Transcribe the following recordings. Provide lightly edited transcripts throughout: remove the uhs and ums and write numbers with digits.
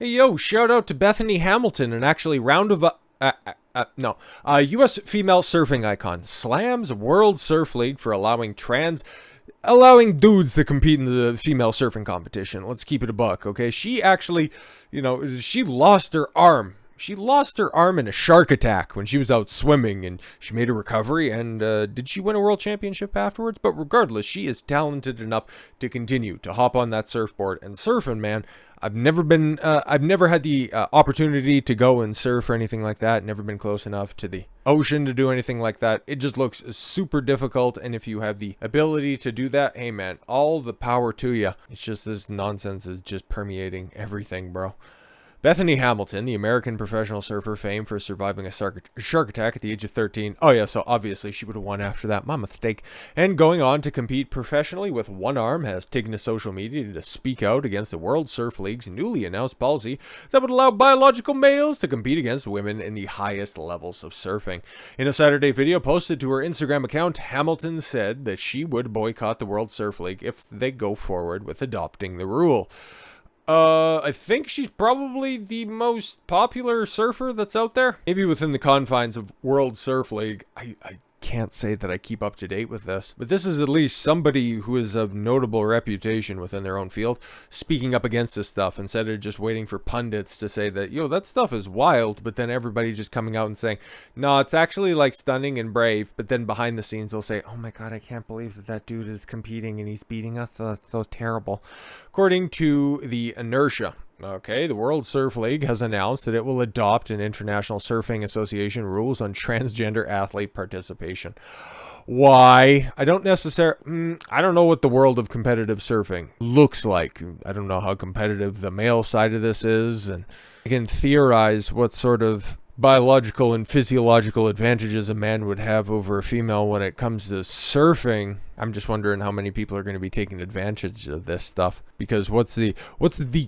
Hey, yo, shout out to Bethany Hamilton, and actually round of U.S. female surfing icon slams World Surf League for allowing dudes to compete in the female surfing competition. Let's keep it a buck, okay? She actually, she lost her arm. She lost her arm in a shark attack when she was out swimming, and she made a recovery. And did she win a world championship afterwards? But regardless, she is talented enough to continue to hop on that surfboard and surfing, man. I've never had the opportunity to go and surf or anything like that. Never been close enough to the ocean to do anything like that. It just looks super difficult. And if you have the ability to do that, hey man, all the power to you. It's just this nonsense is just permeating everything, bro. Bethany Hamilton, the American professional surfer famed for surviving a shark attack at the age of 13. Oh yeah, so obviously she would have won after that. My mistake. And going on to compete professionally with one arm, has taken to social media to speak out against the World Surf League's newly announced policy that would allow biological males to compete against women in the highest levels of surfing. In a Saturday video posted to her Instagram account, Hamilton said that she would boycott the World Surf League if they go forward with adopting the rule. I think she's probably the most popular surfer that's out there. Maybe within the confines of World Surf League. I can't say that I keep up to date with this, but this is at least somebody who is of notable reputation within their own field speaking up against this stuff instead of just waiting for pundits to say that, yo, that stuff is wild, but then everybody just coming out and saying, no, it's actually like stunning and brave, but then behind the scenes they'll say, oh my god, I can't believe that dude is competing and he's beating us. That's so terrible. According to the Inertia, okay, the World Surf League has announced that it will adopt an International Surfing Association rules on transgender athlete participation. Why? I don't know what the world of competitive surfing looks like. I don't know how competitive the male side of this is, and I can theorize what sort of biological and physiological advantages a man would have over a female when it comes to surfing. I'm just wondering how many people are going to be taking advantage of this stuff, because what's the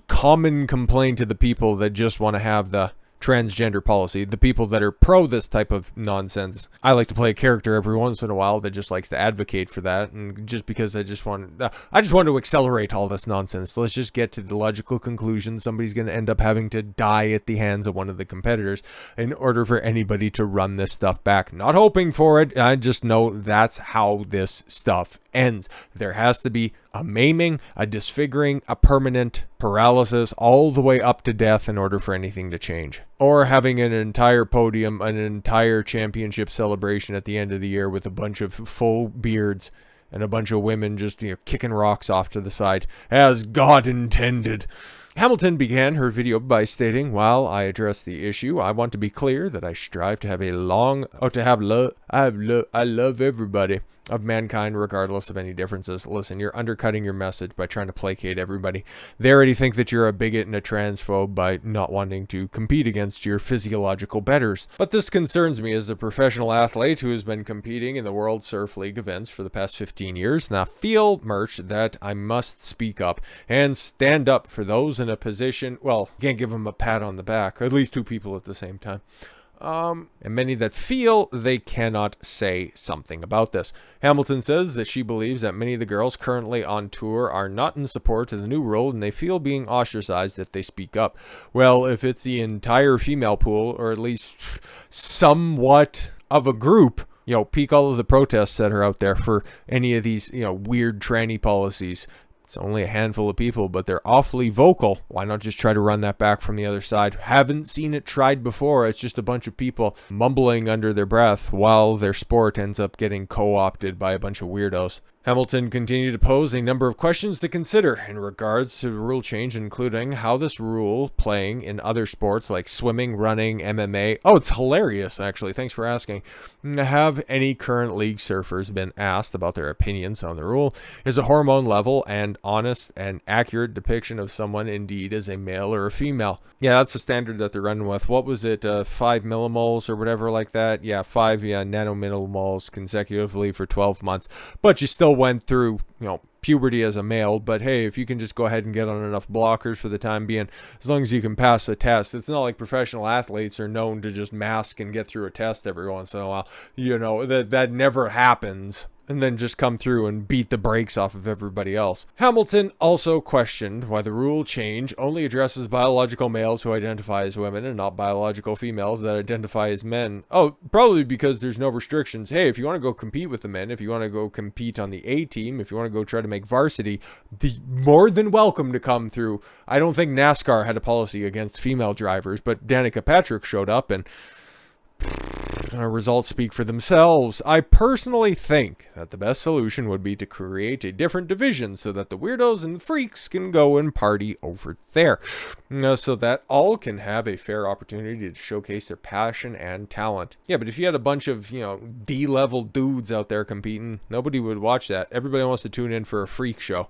common complaint to the people that just want to have the transgender policy, the people that are pro this type of nonsense? I like to play a character every once in a while that just likes to advocate for that, and just because I just want to accelerate all this nonsense. Let's just get to the logical conclusion. Somebody's going to end up having to die at the hands of one of the competitors in order for anybody to run this stuff back. Not hoping for it, I just know that's how this stuff ends. There has to be a maiming, a disfiguring, a permanent paralysis, all the way up to death in order for anything to change. Or having an entire podium, an entire championship celebration at the end of the year with a bunch of full beards and a bunch of women just, kicking rocks off to the side, as God intended. Hamilton began her video by stating, while I address the issue, I want to be clear that I strive to have I love everybody of mankind regardless of any differences. Listen, you're undercutting your message by trying to placate everybody. They already think that you're a bigot and a transphobe by not wanting to compete against your physiological betters. But this concerns me as a professional athlete who has been competing in the World Surf League events for the past 15 years, and I feel, Merch, that I must speak up and stand up for those in a position, well, can't give them a pat on the back, or at least two people at the same time. And many that feel they cannot say something about this. Hamilton says that she believes that many of the girls currently on tour are not in support of the new rule, and they feel being ostracized if they speak up. Well, if it's the entire female pool, or at least somewhat of a group, peak all of the protests that are out there for any of these, weird tranny policies. It's only a handful of people, but they're awfully vocal. Why not just try to run that back from the other side? Haven't seen it tried before. It's just a bunch of people mumbling under their breath while their sport ends up getting co-opted by a bunch of weirdos. Hamilton continued to pose a number of questions to consider in regards to the rule change, including how this rule playing in other sports like swimming, running, MMA. Oh, it's hilarious, actually. Thanks for asking. Have any current league surfers been asked about their opinions on the rule? Is a hormone level and honest and accurate depiction of someone indeed as a male or a female? Yeah, that's the standard that they're running with. What was it, 5 millimoles or whatever like that? Yeah, 5 nanomillimoles consecutively for 12 months. But you still went through, puberty as a male. But hey, if you can just go ahead and get on enough blockers for the time being, as long as you can pass the test. It's not like professional athletes are known to just mask and get through a test every once in a while. That never happens. and then just come through and beat the brakes off of everybody else. Hamilton also questioned why the rule change only addresses biological males who identify as women and not biological females that identify as men. Oh, probably because there's no restrictions. Hey, if you want to go compete with the men, if you want to go compete on the A team, if you want to go try to make varsity, be more than welcome to come through. I don't think NASCAR had a policy against female drivers, but Danica Patrick showed up and results speak for themselves. I personally think that the best solution would be to create a different division so that the weirdos and the freaks can go and party over there. So that all can have a fair opportunity to showcase their passion and talent. Yeah, but if you had a bunch of, D-level dudes out there competing, nobody would watch that. Everybody wants to tune in for a freak show.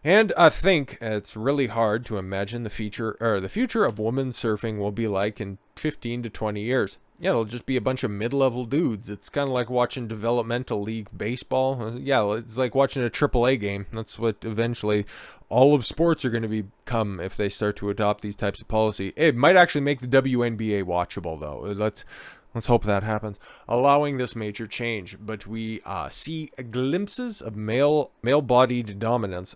And I think it's really hard to imagine the future of women's surfing will be like in 15 to 20 years. Yeah, it'll just be a bunch of mid-level dudes. It's kind of like watching developmental league baseball. Yeah, it's like watching a AAA game. That's what eventually all of sports are going to become if they start to adopt these types of policy. It might actually make the WNBA watchable, though. Let's hope that happens, allowing this major change. But we see glimpses of male-bodied dominance,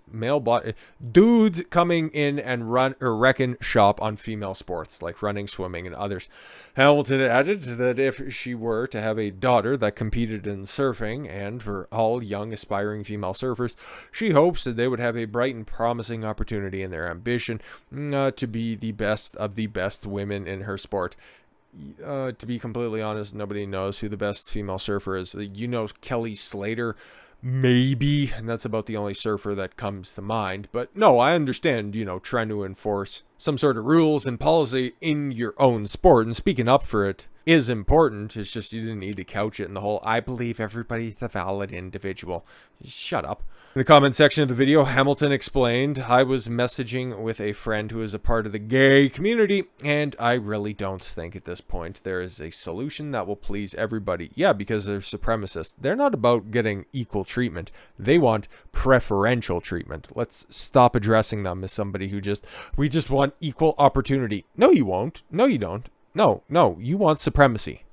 dudes coming in and wrecking shop on female sports like running, swimming, and others. Hamilton added that if she were to have a daughter that competed in surfing, and for all young aspiring female surfers, she hopes that they would have a bright and promising opportunity in their ambition to be the best of the best women in her sport. To be completely honest, nobody knows who the best female surfer is. Kelly Slater, maybe, and that's about the only surfer that comes to mind. But no, I understand, trying to enforce some sort of rules and policy in your own sport, and speaking up for it is important. It's just you didn't need to couch it in the whole, I believe everybody's a valid individual. Shut up. In the comment section of the video, Hamilton explained, I was messaging with a friend who is a part of the gay community, and I really don't think at this point there is a solution that will please everybody. Yeah, because they're supremacists. They're not about getting equal treatment. They want preferential treatment. Let's stop addressing them as somebody who we just want equal opportunity. No, you won't. No, you don't. No, you want supremacy.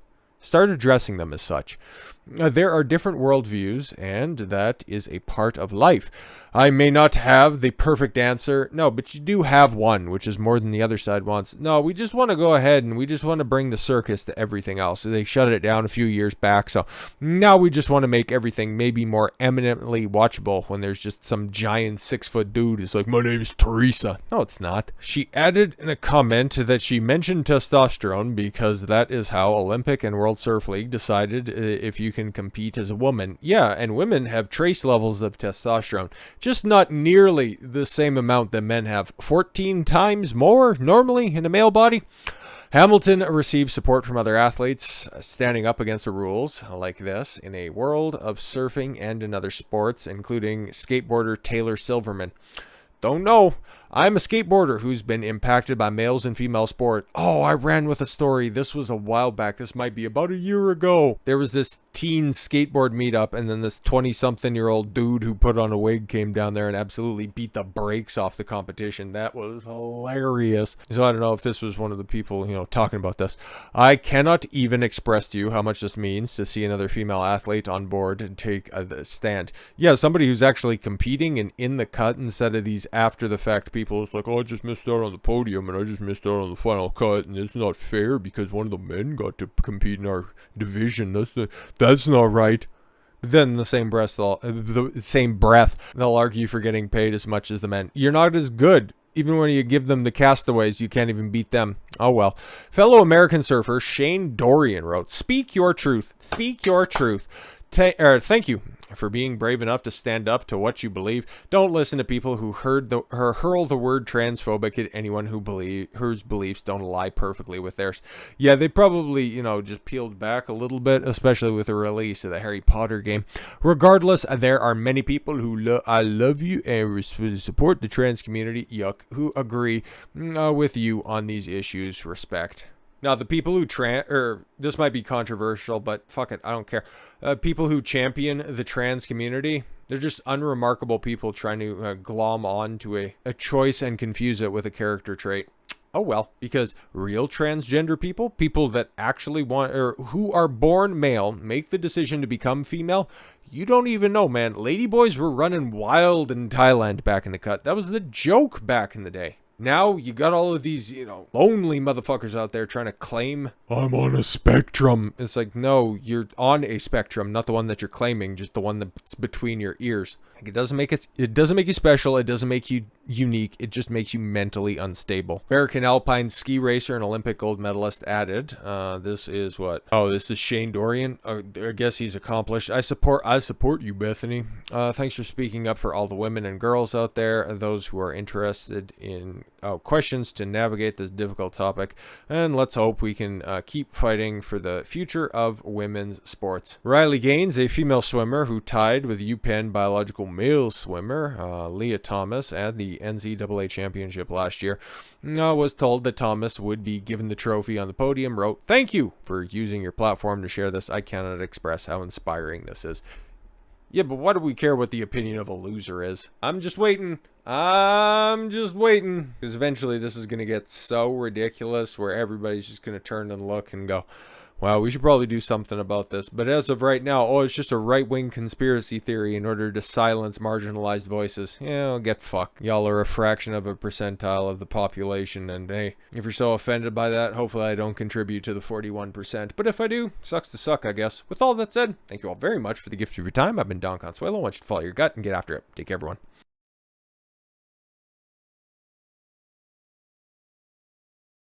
Start addressing them as such. There are different worldviews, and that is a part of life. I may not have the perfect answer. No, but you do have one, which is more than the other side wants. No, we just want to go ahead and we just want to bring the circus to everything else. So they shut it down a few years back. So now we just want to make everything maybe more eminently watchable when there's just some giant 6-foot dude who's like, my name's Teresa. No, it's not. She added in a comment that she mentioned testosterone because that is how Olympic and World Surf League decided if you can compete as a woman. Yeah, and women have trace levels of testosterone. Just not nearly the same amount that men have. 14 times more normally in a male body. Hamilton received support from other athletes standing up against the rules like this in a world of surfing and in other sports, including skateboarder Taylor Silverman. Don't know. I'm a skateboarder who's been impacted by males and female sport. Oh, I ran with a story. This was a while back. This might be about a year ago. There was this teen skateboard meetup, and then this 20-something-year-old dude who put on a wig came down there and absolutely beat the brakes off the competition. That was hilarious. So I don't know if this was one of the people, talking about this. I cannot even express to you how much this means to see another female athlete on board and take a stand. Yeah, somebody who's actually competing and in the cut instead of these after-the-fact people. It's like, oh, I just missed out on the podium and I just missed out on the final cut, and it's not fair because one of the men got to compete in our division. That's not right. But then in the same breath, they'll argue for getting paid as much as the men. You're not as good. Even when you give them the castaways, you can't even beat them. Oh well. Fellow American surfer Shane Dorian wrote, "Speak your truth. Speak your truth. Thank you for being brave enough to stand up to what you believe. Don't listen to people who hurl the word transphobic at anyone whose beliefs don't align perfectly with theirs." Yeah, they probably, just peeled back a little bit, especially with the release of the Harry Potter game. Regardless, there are many people who I love you and support the trans community, who agree with you on these issues. Respect. Now, the people who this might be controversial, but fuck it, I don't care. People who champion the trans community, they're just unremarkable people trying to glom on to a choice and confuse it with a character trait. Oh well, because real transgender people, people that actually want or who are born male, make the decision to become female. You don't even know, man. Ladyboys were running wild in Thailand back in the cut. That was the joke back in the day. Now you got all of these, lonely motherfuckers out there trying to claim I'm on a spectrum. It's like, no, you're on a spectrum, not the one that you're claiming, just the one that's between your ears. Like, it doesn't make you special, it doesn't make you unique, it just makes you mentally unstable. American alpine ski racer and Olympic gold medalist added. This is what? Oh, this is Shane Dorian. I guess he's accomplished. I support you, Bethany. Thanks for speaking up for all the women and girls out there, and those who are interested in questions to navigate this difficult topic, and let's hope we can keep fighting for the future of women's sports. Riley Gaines, a female swimmer who tied with UPenn biological male swimmer Leah Thomas at the NCAA championship last year, was told that Thomas would be given the trophy on the podium, wrote, "Thank you for using your platform to share this. I cannot express how inspiring this is." Yeah, but why do we care what the opinion of a loser is? I'm just waiting. Because eventually this is going to get so ridiculous where everybody's just going to turn and look and go, wow, we should probably do something about this. But as of right now, it's just a right-wing conspiracy theory in order to silence marginalized voices. Yeah, get fucked. Y'all are a fraction of a percentile of the population, and hey, if you're so offended by that, hopefully I don't contribute to the 41%. But if I do, sucks to suck, I guess. With all that said, thank you all very much for the gift of your time. I've been Don Consuelo. I want you to follow your gut and get after it. Take care, everyone.